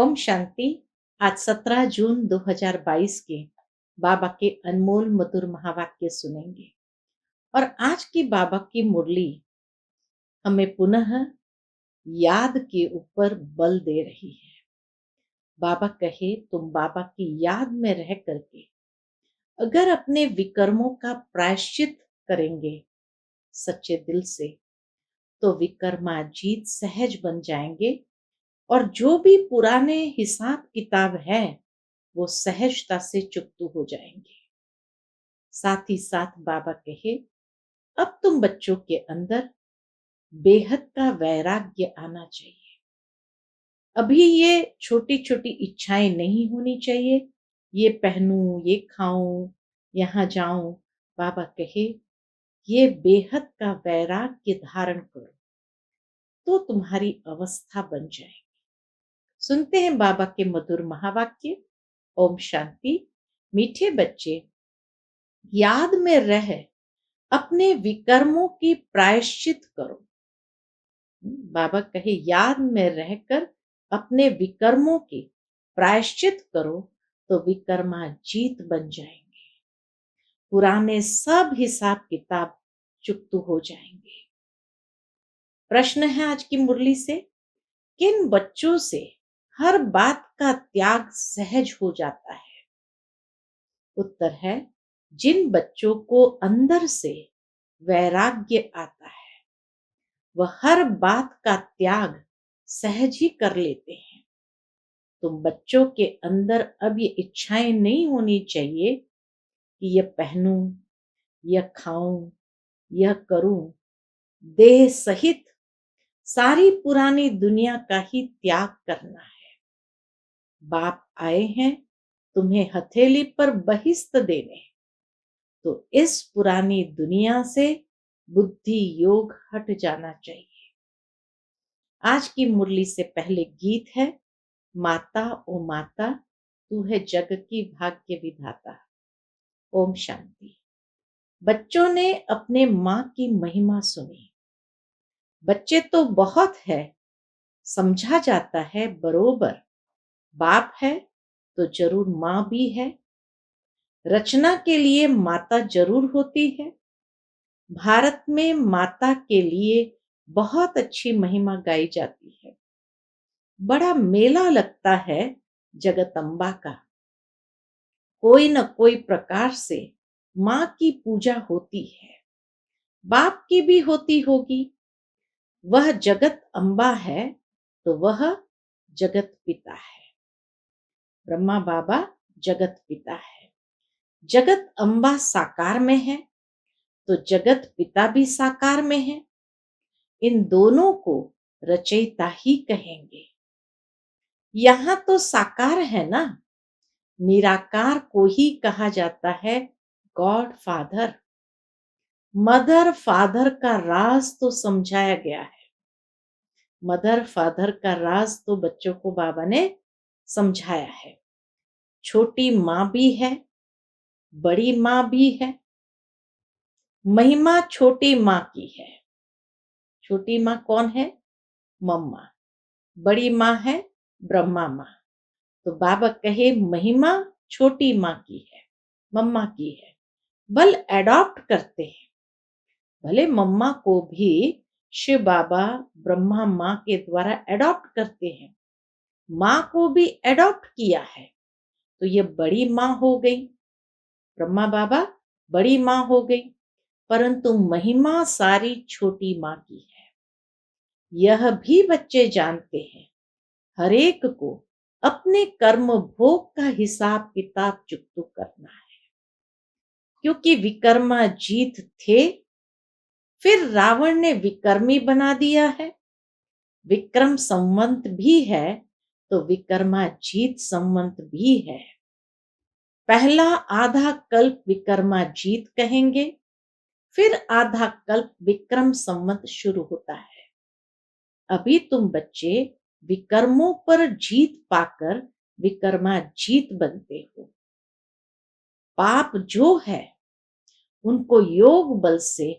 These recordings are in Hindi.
ओम शांति। आज 17 जून 2022 के बाबा के अनमोल मधुर महावाक्य सुनेंगे। और आज की बाबा की मुरली हमें पुनः याद के ऊपर बल दे रही है। बाबा कहे तुम बाबा की याद में रह करके अगर अपने विकर्मों का प्रायश्चित करेंगे सच्चे दिल से, तो विकर्माजीत सहज बन जाएंगे और जो भी पुराने हिसाब किताब है वो सहजता से चुकतू हो जाएंगे। साथ ही साथ बाबा कहे अब तुम बच्चों के अंदर बेहद का वैराग्य आना चाहिए। अभी ये छोटी छोटी इच्छाएं नहीं होनी चाहिए, ये पहनूं, ये खाऊं, यहाँ जाऊं। बाबा कहे ये बेहद का वैराग्य धारण करो तो तुम्हारी अवस्था बन जाएगी। सुनते हैं बाबा के मधुर महावाक्य। ओम शांति। मीठे बच्चे, याद में रह अपने विकर्मों की प्रायश्चित करो। बाबा कहे याद में रहकर अपने विकर्मों की प्रायश्चित करो तो विकर्माजीत बन जाएंगे। पुराने सब हिसाब किताब चुकतू हो जाएंगे। प्रश्न है आज की मुरली से, किन बच्चों से हर बात का त्याग सहज हो जाता है? उत्तर है, जिन बच्चों को अंदर से वैराग्य आता है वह हर बात का त्याग सहज ही कर लेते हैं। तुम बच्चों के अंदर अब ये इच्छाएं नहीं होनी चाहिए कि यह पहनूं, यह खाऊं, यह करूं। देह सहित सारी पुरानी दुनिया का ही त्याग करना है। बाप आए हैं तुम्हें हथेली पर बहिस्त देने, तो इस पुरानी दुनिया से बुद्धि योग हट जाना चाहिए। आज की मुरली से पहले गीत है, माता ओ माता तू है जग की भाग्य विधाता। ओम शांति। बच्चों ने अपने माँ की महिमा सुनी। बच्चे तो बहुत है, समझा जाता है बरोबर। बाप है तो जरूर माँ भी है। रचना के लिए माता जरूर होती है। भारत में माता के लिए बहुत अच्छी महिमा गाई जाती है। बड़ा मेला लगता है जगदम्बा का। कोई न कोई प्रकार से माँ की पूजा होती है। बाप की भी होती होगी। वह जगत अम्बा है तो वह जगत पिता है। ब्रह्मा बाबा जगत पिता है। जगत अम्बा साकार में है तो जगत पिता भी साकार में है। इन दोनों को रचयिता ही कहेंगे। यहां तो साकार है ना, निराकार को ही कहा जाता है गॉड फादर। मदर फादर का राज तो समझाया गया है। मदर फादर का राज तो बच्चों को बाबा ने समझाया है। छोटी माँ भी है, बड़ी माँ भी है। महिमा छोटी माँ की है। छोटी माँ कौन है? मम्मा। बड़ी माँ है ब्रह्मा माँ। तो बाबा कहे महिमा छोटी माँ की है, मम्मा की है। बल एडॉप्ट करते हैं। भले मम्मा को भी शिव बाबा ब्रह्मा माँ के द्वारा एडॉप्ट करते हैं। माँ को भी एडॉप्ट किया है तो ये बड़ी माँ हो गई। ब्रह्मा बाबा बड़ी माँ हो गई, परंतु महिमा सारी छोटी माँ की है। यह भी बच्चे जानते हैं, हर एक को अपने कर्म भोग का हिसाब किताब चुकतू करना है। क्योंकि विकर्मा जीत थे, फिर रावण ने विकर्मी बना दिया है। विक्रम संवंत भी है तो विकर्मा जीत संवंत भी है। पहला आधा कल्प विकर्मा जीत कहेंगे, फिर आधा कल्प विक्रम संवत शुरू होता है। अभी तुम बच्चे विकर्मों पर जीत पाकर विकर्मा जीत बनते हो। पाप जो है उनको योग बल से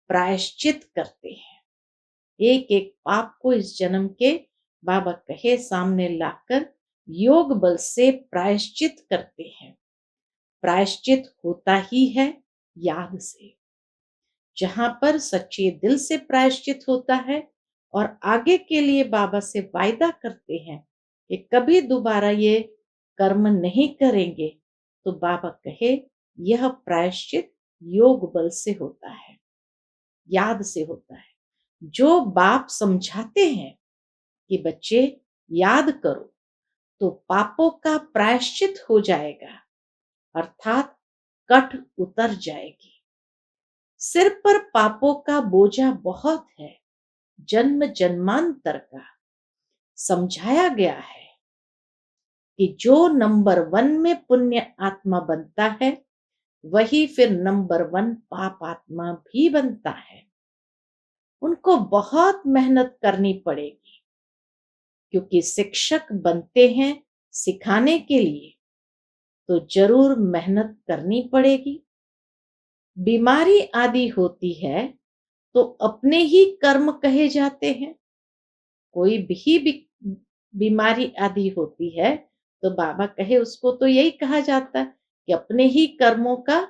प्रायश्चित करते हैं। एक एक पाप को इस जन्म के बाबा कहे सामने लाकर योग बल से प्रायश्चित करते हैं। प्रायश्चित होता ही है याद से। जहां पर सच्चे दिल से प्रायश्चित होता है और आगे के लिए बाबा से वायदा करते हैं कि कभी दोबारा ये कर्म नहीं करेंगे, तो बाबा कहे यह प्रायश्चित योग बल से होता है, याद से होता है। जो बाप समझाते हैं कि बच्चे याद करो, तो पापों का प्रायश्चित हो जाएगा, अर्थात कट उतर जाएगी। सिर पर पापों का बोझा बहुत है, जन्म जन्मांतर का। समझाया गया है कि जो नंबर 1 में पुण्य आत्मा बनता है, वही फिर नंबर 1 पाप आत्मा भी बनता है। उनको बहुत मेहनत करनी पड़ेगी, क्योंकि शिक्षक बनते हैं सिखाने के लिए, तो जरूर मेहनत करनी पड़ेगी। बीमारी आदि होती है तो अपने ही कर्म कहे जाते हैं। कोई भी बीमारी आदि होती है तो बाबा कहे उसको तो यही कहा जाता है कि अपने ही कर्मों का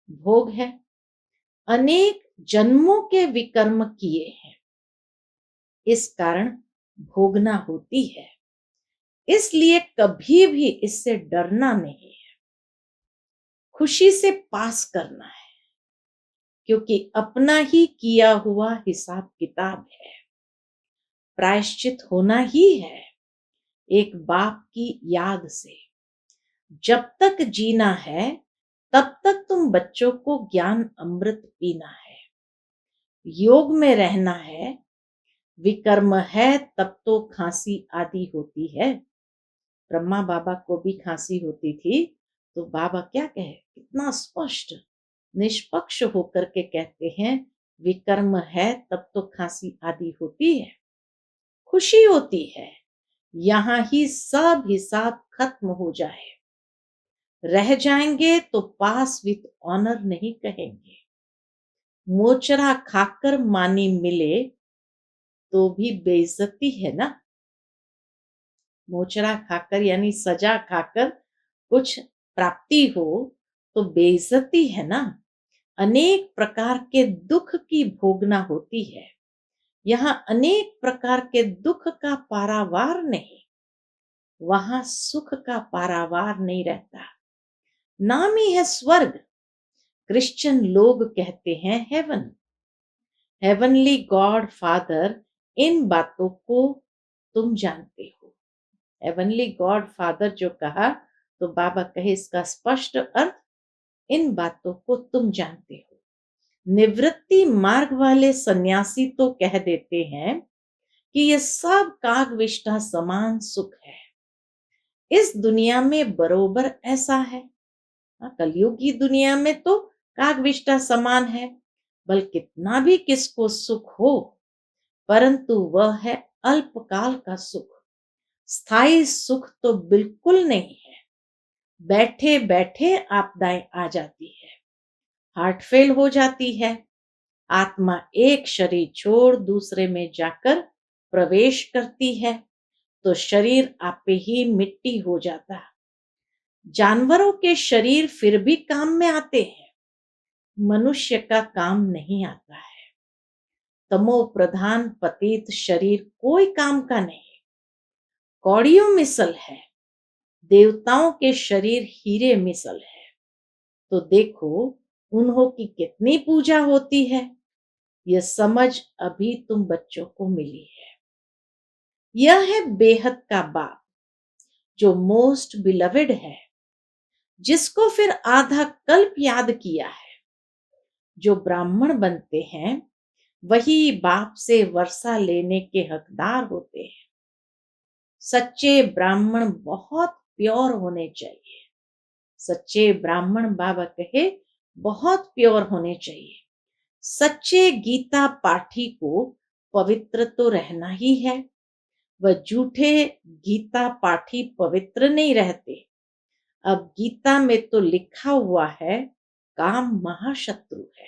भोग है। अनेक जन्मों के विकर्म किए हैं, इस कारण भोगना होती है। इसलिए कभी भी इससे डरना नहीं है, खुशी से पास करना है, क्योंकि अपना ही किया हुआ हिसाब किताब है। प्रायश्चित होना ही है एक बाप की याद से। जब तक जीना है तब तक तुम बच्चों को ज्ञान अमृत पीना है, योग में रहना है। विकर्म है तब तो खांसी आदि होती है। ब्रह्मा बाबा को भी खांसी होती थी, तो बाबा क्या कहे, कितना स्पष्ट निष्पक्ष होकर के कहते हैं, विकर्म है तब तो खांसी आदि होती है। खुशी होती है यहां ही सब हिसाब खत्म हो जाए। रह जाएंगे तो पास विथ ऑनर नहीं कहेंगे। मोचरा खाकर मानी मिले तो भी बेइज्जती है ना। मोचरा खाकर यानी सजा खाकर कुछ प्राप्ति हो तो बेइज्जती है ना। अनेक प्रकार के दुख की भोगना होती है। यहाँ अनेक प्रकार के दुख का पारावार नहीं, वहां सुख का पारावार नहीं रहता। नाम ही है स्वर्ग। क्रिश्चियन लोग कहते हैं हेवन, हेवनली गॉड फादर। इन बातों को तुम जानते हो। हेवनली गॉड फादर जो कहा, तो बाबा कहे इसका स्पष्ट अर्थ, इन बातों को तुम जानते हो। निवृत्ति मार्ग वाले सन्यासी तो कह देते हैं कि ये सब कागविष्ठा समान सुख है। इस दुनिया में बरोबर ऐसा है। कलयुग की दुनिया में तो कागविष्ठा समान है, बल कितना भी किसको सुख हो, परंतु वह है अल्पकाल का सुख। स्थायी सुख तो बिल्कुल नहीं है। बैठे बैठे आपदाएं आ जाती है, हार्ट फेल हो जाती है, आत्मा एक शरीर छोड़ दूसरे में जाकर प्रवेश करती है, तो शरीर आपे ही मिट्टी हो जाता है। जानवरों के शरीर फिर भी काम में आते हैं, मनुष्य का काम नहीं आता है। तमो प्रधान पतित शरीर कोई काम का नहीं, कौड़ियों मिसल है। देवताओं के शरीर हीरे मिसल है। तो देखो उन्हों की कितनी पूजा होती है। यह समझ अभी तुम बच्चों को मिली है। यह है बेहद का बाप, जो मोस्ट बिलवेड है, जिसको फिर आधा कल्प याद किया है। जो ब्राह्मण बनते हैं वही बाप से वर्षा लेने के हकदार होते हैं। सच्चे ब्राह्मण बहुत प्योर होने चाहिए। सच्चे ब्राह्मण बाबा कहे बहुत प्योर होने चाहिए। सच्चे गीता पाठी को पवित्र तो रहना ही है। वह झूठे गीता पाठी पवित्र नहीं रहते। अब गीता में तो लिखा हुआ है काम महाशत्रु है,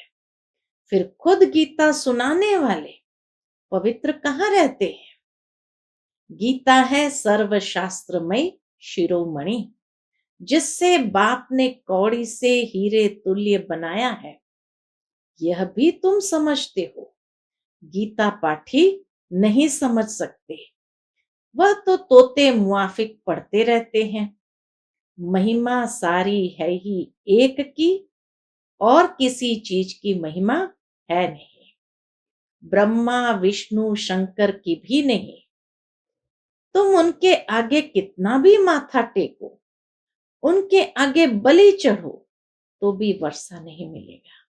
फिर खुद गीता सुनाने वाले पवित्र कहाँ रहते हैं। गीता है सर्वशास्त्रमय शिरोमणि, जिससे बाप ने कौड़ी से हीरे तुल्य बनाया है, यह भी तुम समझते हो। गीता पाठी नहीं समझ सकते, वह तो तोते मुआफिक पढ़ते रहते हैं। महिमा सारी है ही एक की, और किसी चीज की महिमा है नहीं। ब्रह्मा विष्णु शंकर की भी नहीं। तुम उनके आगे कितना भी माथा टेको, उनके आगे बलि चढ़ो, तो भी वर्षा नहीं मिलेगा।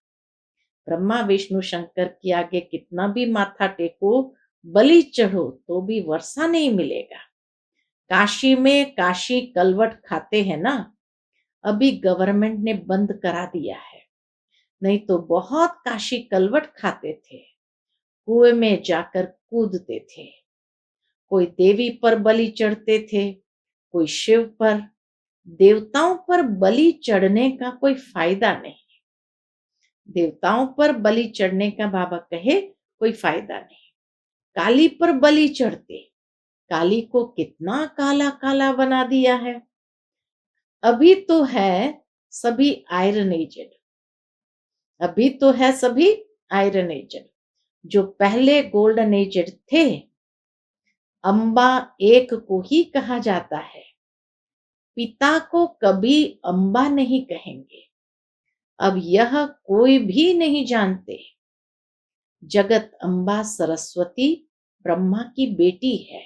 ब्रह्मा विष्णु शंकर के आगे कितना भी माथा टेको, बलि चढ़ो, तो भी वर्षा नहीं मिलेगा। काशी में काशी कलवट खाते हैं ना, अभी गवर्नमेंट ने बंद करा दिया है, नहीं तो बहुत काशी कलवट खाते थे। कुएं में जाकर कूदते थे। कोई देवी पर बलि चढ़ते थे, कोई शिव पर। देवताओं पर बलि चढ़ने का कोई फायदा नहीं। देवताओं पर बलि चढ़ने का बाबा कहे कोई फायदा नहीं। काली पर बलि चढ़ते, काली को कितना काला काला बना दिया है। अभी तो है सभी आयरन एजेड, अभी तो है सभी आयरन एजेड। जो पहले गोल्डन एजेड थे, अंबा एक को ही कहा जाता है, पिता को कभी अंबा नहीं कहेंगे। अब यह कोई भी नहीं जानते। जगत अंबा सरस्वती ब्रह्मा की बेटी है।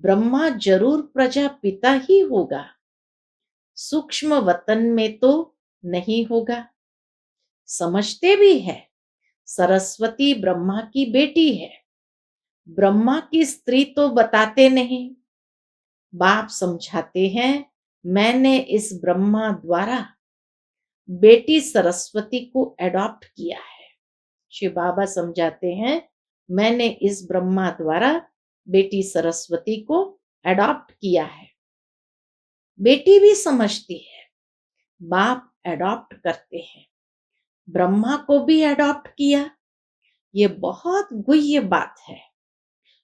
ब्रह्मा जरूर प्रजापिता ही होगा, सूक्ष्म वतन में तो नहीं होगा। समझते भी है, सरस्वती ब्रह्मा की बेटी है। ब्रह्मा की स्त्री तो बताते नहीं। बाप समझाते हैं, मैंने इस ब्रह्मा द्वारा बेटी सरस्वती को एडॉप्ट किया है। शिव बाबा समझाते हैं, मैंने इस ब्रह्मा द्वारा बेटी सरस्वती को एडॉप्ट किया है। बेटी भी समझती है, बाप एडॉप्ट करते हैं। ब्रह्मा को भी एडॉप्ट किया। ये बहुत गुह्य बात है,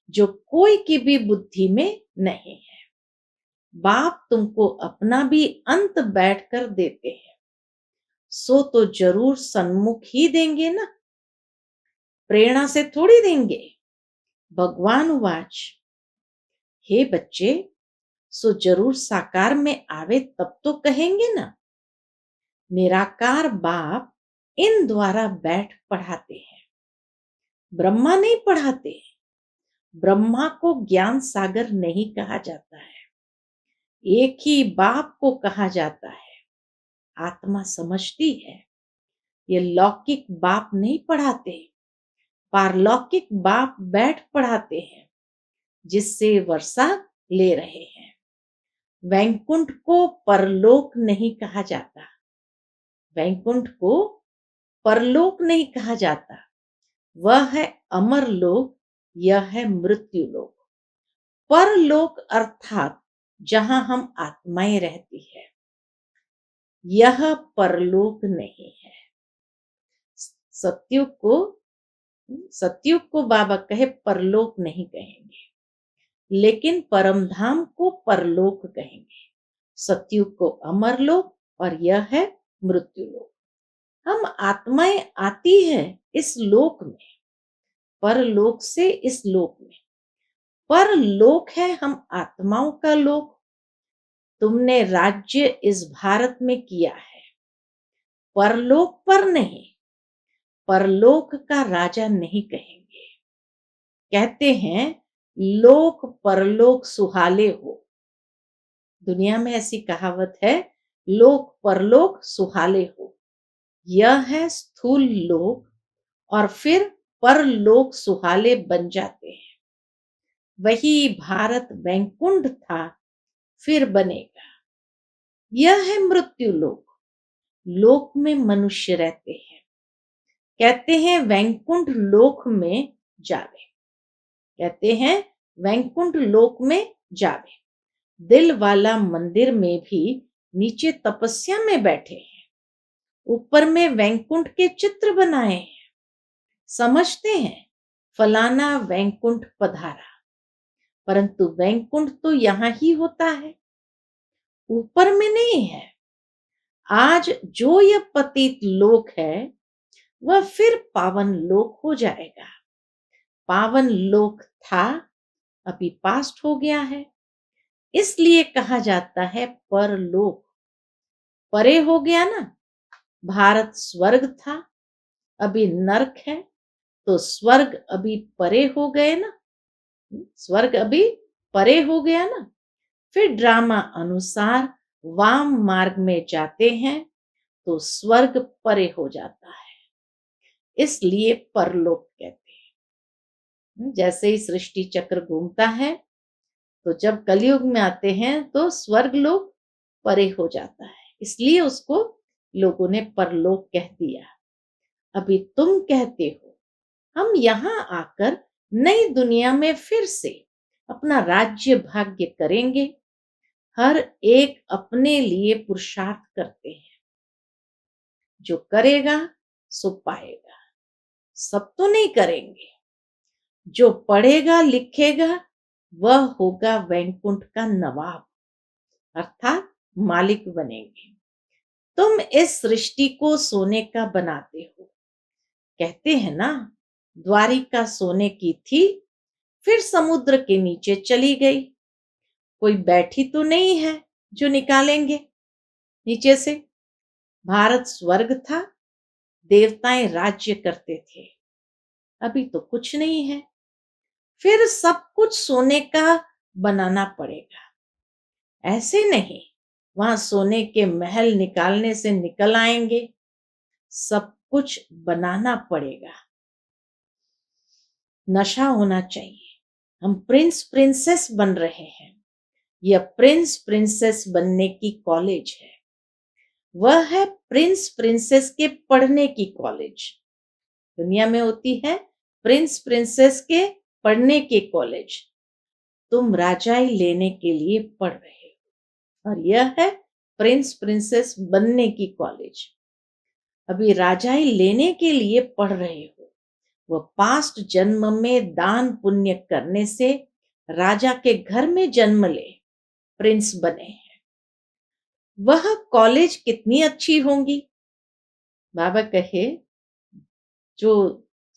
जो कोई की भी बुद्धि में नहीं है। बाप तुमको अपना भी अंत बैठ कर देते हैं, सो तो जरूर सन्मुख ही देंगे ना, प्रेरणा से थोड़ी देंगे। भगवान वाच, हे बच्चे, सो जरूर साकार में आवे तब तो कहेंगे ना। निराकार बाप इन द्वारा बैठ पढ़ाते हैं, ब्रह्मा नहीं पढ़ाते। ब्रह्मा को ज्ञान सागर नहीं कहा जाता है, एक ही बाप को कहा जाता है। आत्मा समझती है, ये लौकिक बाप नहीं पढ़ाते, पारलौकिक बाप बैठ पढ़ाते हैं, जिससे वर्षा ले रहे हैं। वैकुंठ को परलोक नहीं कहा जाता, वैकुंठ को परलोक नहीं कहा जाता। वह है अमर लोक, यह है मृत्यु लोक। परलोक अर्थात जहां हम आत्माएं रहती है, यह परलोक नहीं है। सत्युग को सत्युग को बाबा कहे परलोक नहीं कहेंगे, लेकिन परमधाम को परलोक कहेंगे। सत्युग को अमरलोक, और यह है मृत्यु लोक। हम आत्माएं आती है इस लोक में, परलोक से इस लोक में। परलोक है हम आत्माओं का लोक। तुमने राज्य इस भारत में किया है, परलोक पर नहीं। परलोक का राजा नहीं कहेंगे। कहते हैं लोक परलोक सुहाले हो। दुनिया में ऐसी कहावत है, लोक परलोक सुहाले हो। यह है स्थूल लोक, और फिर परलोक सुहाले बन जाते हैं। वही भारत वैकुंठ था, फिर बनेगा। यह है मृत्यु लोक, लोक में मनुष्य रहते हैं। कहते हैं वैकुंठ लोक में जावे, कहते हैं वैकुंठ लोक में जावे। दिल वाला मंदिर में भी नीचे तपस्या में बैठे हैं, ऊपर में वैकुंठ के चित्र बनाए हैं। समझते हैं फलाना वैकुंठ पधारा, परंतु वैकुंठ तो यहां ही होता है। ऊपर में नहीं है। आज जो यह पतित लोक है वह फिर पावन लोक हो जाएगा। पावन लोक था, अभी पास्ट हो गया है। इसलिए कहा जाता है परलोक। परे हो गया ना। भारत स्वर्ग था, अभी नरक है। तो स्वर्ग अभी परे हो गए ना। स्वर्ग अभी परे हो गया ना। फिर ड्रामा अनुसार वाम मार्ग में जाते हैं तो स्वर्ग परे हो जाता है, इसलिए परलोक कहते हैं। जैसे ही सृष्टि चक्र घूमता है तो जब कलयुग में आते हैं तो स्वर्ग लोक परे हो जाता है, इसलिए उसको लोगों ने परलोक कह दिया। अभी तुम कहते हो हम यहाँ आकर नई दुनिया में फिर से अपना राज्य भाग्य करेंगे। हर एक अपने लिए पुरुषार्थ करते हैं। जो करेगा सो पाएगा। सब तो नहीं करेंगे। जो पढ़ेगा लिखेगा वह होगा वैकुंठ का नवाब, अर्थात मालिक बनेंगे। तुम इस सृष्टि को सोने का बनाते हो। कहते हैं ना, द्वारिका सोने की थी, फिर समुद्र के नीचे चली गई। कोई बैठी तो नहीं है जो निकालेंगे नीचे से। भारत स्वर्ग था, देवताएं राज्य करते थे। अभी तो कुछ नहीं है, फिर सब कुछ सोने का बनाना पड़ेगा। ऐसे नहीं वहां सोने के महल निकालने से निकल आएंगे। सब कुछ बनाना पड़ेगा। नशा होना चाहिए। हम प्रिंस प्रिंसेस बन रहे हैं। यह प्रिंस प्रिंसेस बनने की कॉलेज है। वह है प्रिंस प्रिंसेस के पढ़ने की कॉलेज। दुनिया में होती है प्रिंस प्रिंसेस के पढ़ने की कॉलेज। तुम राजाई लेने के लिए पढ़ रहे हो और यह है प्रिंस प्रिंसेस बनने की कॉलेज। अभी राजाई लेने के लिए पढ़ रहे हो। वह पास्ट जन्म में दान पुण्य करने से राजा के घर में जन्म ले प्रिंस बने हैं। वह कॉलेज कितनी अच्छी होंगी। बाबा कहे जो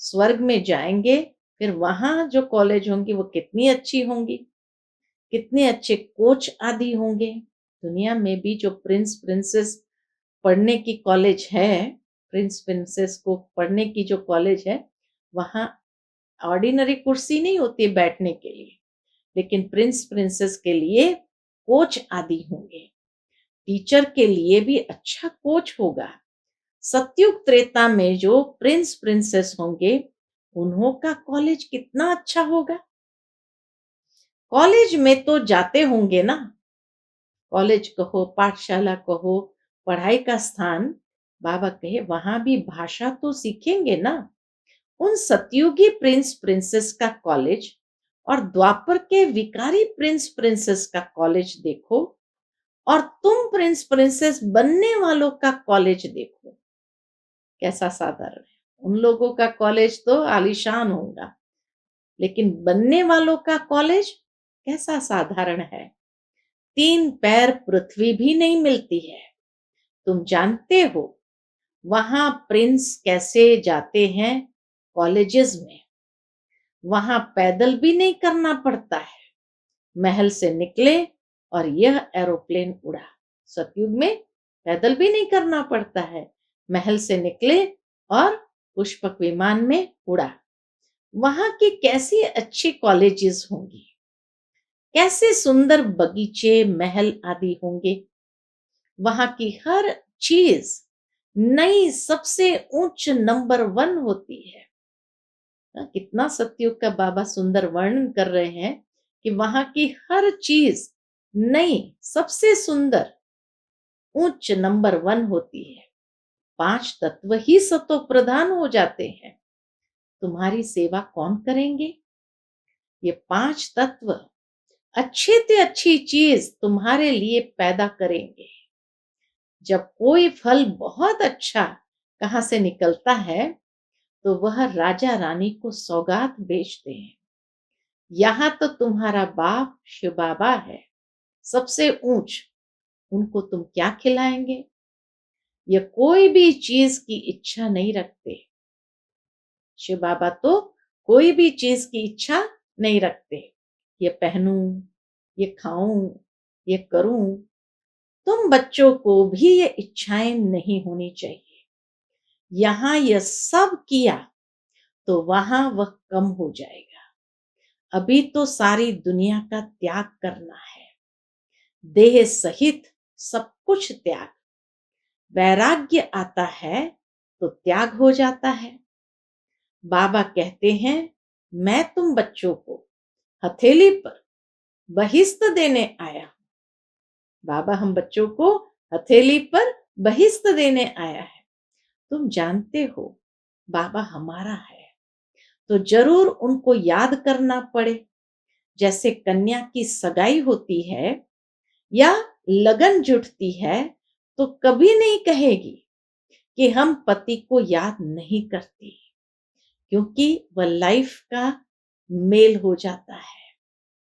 स्वर्ग में जाएंगे फिर वहां जो कॉलेज होंगी वो कितनी अच्छी होंगी। कितने अच्छे कोच आदि होंगे। दुनिया में भी जो प्रिंस प्रिंसेस पढ़ने की कॉलेज है, प्रिंस प्रिंसेस को पढ़ने की जो कॉलेज है, वहां ऑर्डिनरी कुर्सी नहीं होती बैठने के लिए, लेकिन प्रिंस प्रिंसेस के लिए कोच आदि होंगे। टीचर के लिए भी अच्छा कोच होगा। सतयुग त्रेता में जो प्रिंस प्रिंसेस होंगे उन्हों का कॉलेज कितना अच्छा होगा। कॉलेज में तो जाते होंगे ना। कॉलेज कहो पाठशाला कहो पढ़ाई का स्थान, बाबा कहे वहां भी भाषा तो सीखेंगे ना। उन सतयुगी प्रिंस प्रिंसेस का कॉलेज और द्वापर के विकारी प्रिंस प्रिंसेस का कॉलेज देखो और तुम प्रिंस प्रिंसेस बनने वालों का कॉलेज देखो, कैसा साधारण है। उन लोगों का कॉलेज तो आलीशान होगा, लेकिन बनने वालों का कॉलेज कैसा साधारण है। 3 पैर पृथ्वी भी नहीं मिलती है। तुम जानते हो वहां प्रिंस कैसे जाते हैं कॉलेजेस में। वहां पैदल भी नहीं करना पड़ता है। महल से निकले और यह एरोप्लेन उड़ा। सतयुग में पैदल भी नहीं करना पड़ता है। महल से निकले और पुष्पक विमान में उड़ा। वहां की कैसी अच्छी कॉलेजेस होंगी। कैसे सुंदर बगीचे महल आदि होंगे। वहां की हर चीज नई सबसे उच्च नंबर 1 होती है। कितना सतयुग का बाबा सुंदर वर्णन कर रहे हैं कि वहां की हर चीज नई सबसे सुंदर उच्च नंबर 1 होती है। 5 तत्व ही सतो प्रधान हो जाते हैं। तुम्हारी सेवा कौन करेंगे। ये 5 तत्व अच्छे से अच्छी चीज तुम्हारे लिए पैदा करेंगे। जब कोई फल बहुत अच्छा कहां से निकलता है तो वह राजा रानी को सौगात बेचते हैं। यहाँ तो तुम्हारा बाप शिव बाबा है सबसे ऊंच, उनको तुम क्या खिलाएंगे? ये कोई भी चीज की इच्छा नहीं रखते। शिव बाबा तो कोई भी चीज की इच्छा नहीं रखते। ये पहनूं, ये खाऊं, ये करूं। तुम बच्चों को भी ये इच्छाएं नहीं होनी चाहिए। यहाँ यह सब किया तो वहां वह कम हो जाएगा। अभी तो सारी दुनिया का त्याग करना है, देह सहित सब कुछ त्याग। वैराग्य आता है तो त्याग हो जाता है। बाबा कहते हैं, मैं तुम बच्चों को हथेली पर बहिष्त देने आया हूं। बाबा हम बच्चों को हथेली पर बहिष्त देने आया है। तुम जानते हो बाबा हमारा है, तो जरूर उनको याद करना पड़े। जैसे कन्या की सगाई होती है या लगन जुटती है, तो कभी नहीं कहेगी कि हम पति को याद नहीं करती, क्योंकि वह लाइफ का मेल हो जाता है।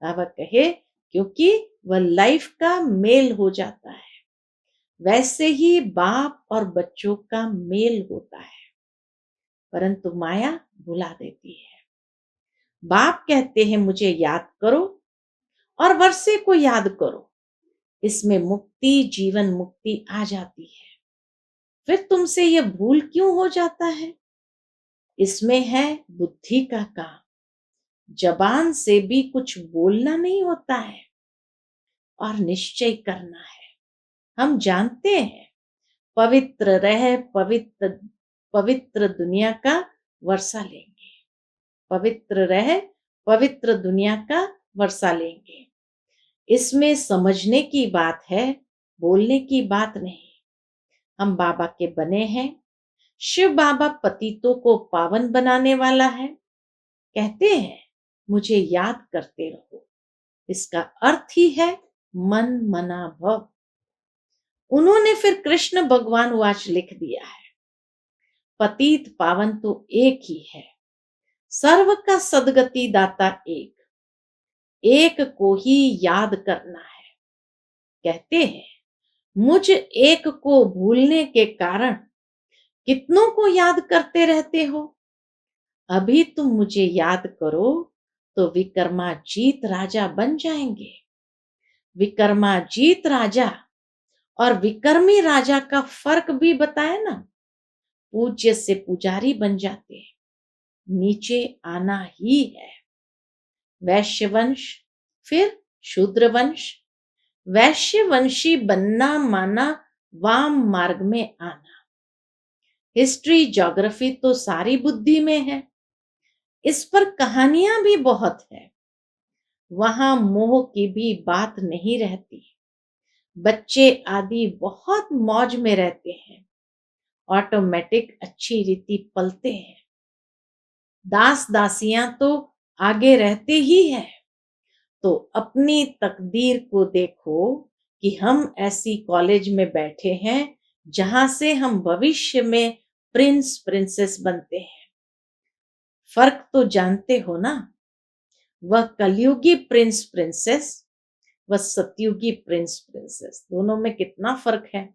बाबा कहे क्योंकि वह लाइफ का मेल हो जाता है। वैसे ही बाप और बच्चों का मेल होता है, परंतु माया भुला देती है। बाप कहते हैं मुझे याद करो और वर्षे को याद करो। इसमें मुक्ति, जीवन मुक्ति आ जाती है। फिर तुमसे यह भूल क्यों हो जाता है? इसमें है बुद्धि का काम। जबान से भी कुछ बोलना नहीं होता है और निश्चय करना है। हम जानते हैं पवित्र रह पवित्र पवित्र दुनिया का वर्षा लेंगे। पवित्र रह पवित्र दुनिया का वर्षा लेंगे। इसमें समझने की बात है, बोलने की बात नहीं। हम बाबा के बने हैं। शिव बाबा पतितों को पावन बनाने वाला है। कहते हैं मुझे याद करते रहो। इसका अर्थ ही है मन मना भव। उन्होंने फिर कृष्ण भगवान वाच लिख दिया है, पतित पावन तो एक ही है, सर्व का सदगति दाता एक, एक को ही याद करना है। कहते हैं मुझ एक को भूलने के कारण कितनों को याद करते रहते हो। अभी तुम मुझे याद करो तो विक्रमाजीत राजा बन जाएंगे। विक्रमाजीत राजा और विक्रमी राजा का फर्क भी बताए ना। पूज्य से पुजारी बन जाते हैं, नीचे आना ही है। वैश्य वंश, फिर शूद्र वंश। वैश्य वंशी बनना माना वाम मार्ग में आना। हिस्ट्री ज्योग्राफी तो सारी बुद्धि में है। इस पर कहानियां भी बहुत है। वहां मोह की भी बात नहीं रहती। बच्चे आदि बहुत मौज में रहते हैं। ऑटोमेटिक अच्छी रीति पलते हैं। दास दासियां तो आगे रहते ही हैं। तो अपनी तकदीर को देखो कि हम ऐसी कॉलेज में बैठे हैं जहां से हम भविष्य में प्रिंस प्रिंसेस बनते हैं। फर्क तो जानते हो ना। वह कलयुगी प्रिंस प्रिंसेस, वह सतयुगी प्रिंस प्रिंसेस, दोनों में कितना फर्क है।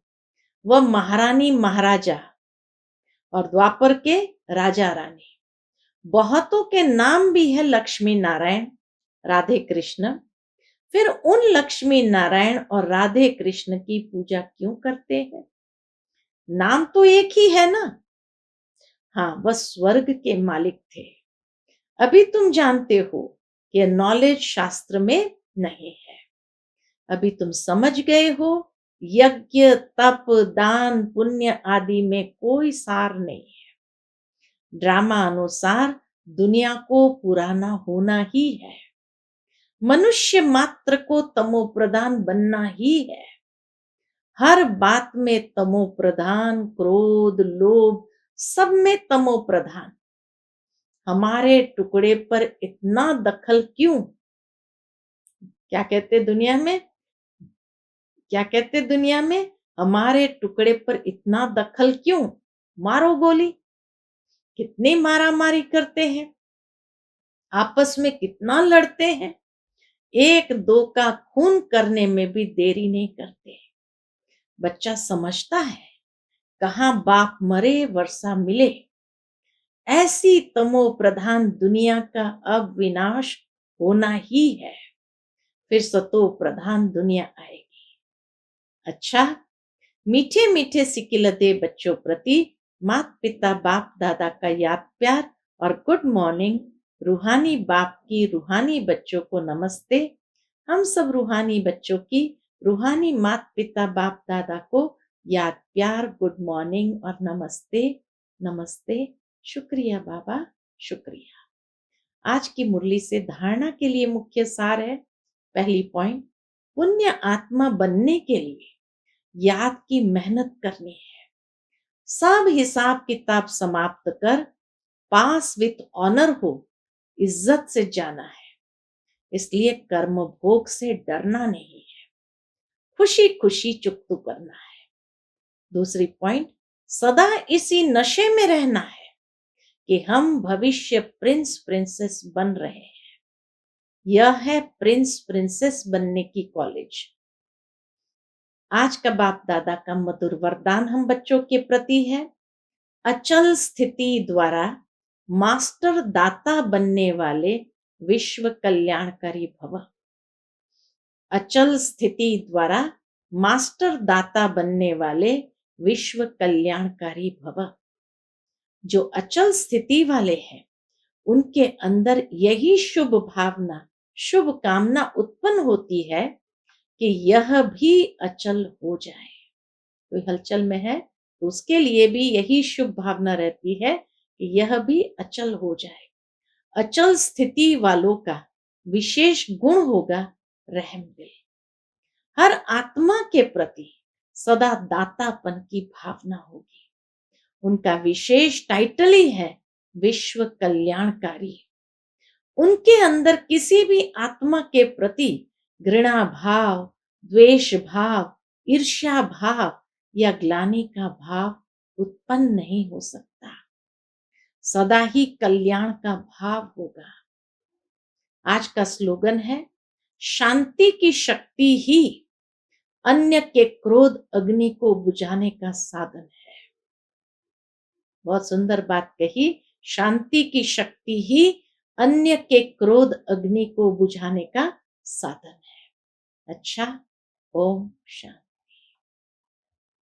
वह महारानी महाराजा और द्वापर के राजा रानी। बहुतों के नाम भी है लक्ष्मी नारायण, राधे कृष्ण। फिर उन लक्ष्मी नारायण और राधे कृष्ण की पूजा क्यों करते हैं? नाम तो एक ही है ना। हाँ, वह स्वर्ग के मालिक थे। अभी तुम जानते हो कि नॉलेज शास्त्र में नहीं है। अभी तुम समझ गए हो यज्ञ तप दान पुण्य आदि में कोई सार नहीं है। ड्रामा अनुसार दुनिया को पुराना होना ही है। मनुष्य मात्र को तमो प्रधान बनना ही है। हर बात में तमो प्रधान, क्रोध लोभ सब में तमो प्रधान। हमारे टुकड़े पर इतना दखल क्यों? क्या कहते दुनिया में? क्या कहते दुनिया में? हमारे टुकड़े पर इतना दखल क्यों? मारो गोली। कितनी मारामारी करते हैं, आपस में कितना लड़ते हैं। एक दो का खून करने में भी देरी नहीं करते। बच्चा समझता है कहाँ बाप मरे वर्षा मिले, ऐसी तमो प्रधान दुनिया का अब विनाश होना ही है, फिर सतो प्रधान दुनिया आएगी। अच्छा, मीठे मीठे सिकिलते बच्चों प्रति माता पिता बाप दादा का याद प्यार और गुड मॉर्निंग। रूहानी बाप की रूहानी बच्चों को नमस्ते। हम सब रूहानी बच्चों की रूहानी माता पिता बाप दादा को याद प्यार, गुड मॉर्निंग और नमस्ते। नमस्ते। शुक्रिया बाबा, शुक्रिया। आज की मुरली से धारणा के लिए मुख्य सार है। पहली पॉइंट, पुण्य आत्मा बनने के लिए याद की मेहनत करनी है। सब हिसाब किताब समाप्त कर पास विथ ऑनर हो, इज्जत से जाना है। इसलिए कर्म भोग से डरना नहीं है, खुशी खुशी चुकतू करना है। दूसरी पॉइंट, सदा इसी नशे में रहना है कि हम भविष्य प्रिंस प्रिंसेस बन रहे हैं। यह है प्रिंस प्रिंसेस बनने की कॉलेज। आज का बाप दादा का मधुर वरदान हम बच्चों के प्रति है। अचल स्थिति द्वारा मास्टर दाता बनने वाले विश्व कल्याणकारी भव। अचल स्थिति द्वारा मास्टर दाता बनने वाले विश्व कल्याणकारी भव। जो अचल स्थिति वाले हैं उनके अंदर यही शुभ भावना, शुभ कामना उत्पन्न होती है कि यह भी अचल हो जाए। कोई हलचल में है तो उसके लिए भी यही शुभ भावना रहती है कि यह भी अचल हो जाए। अचल स्थिति वालों का विशेष गुण होगा रहम दिल। हर आत्मा के प्रति सदा दातापन की भावना होगी। उनका विशेष टाइटल ही है विश्व कल्याणकारी। उनके अंदर किसी भी आत्मा के प्रति घृणा भाव, द्वेष भाव, ईर्ष्या भाव या ग्लानि का भाव उत्पन्न नहीं हो सकता। सदा ही कल्याण का भाव होगा। आज का स्लोगन है, शांति की शक्ति ही अन्य के क्रोध अग्नि को बुझाने का साधन है। बहुत सुंदर बात कही, शांति की शक्ति ही अन्य के क्रोध अग्नि को बुझाने का साधन है। अच्छा, ओम शांति।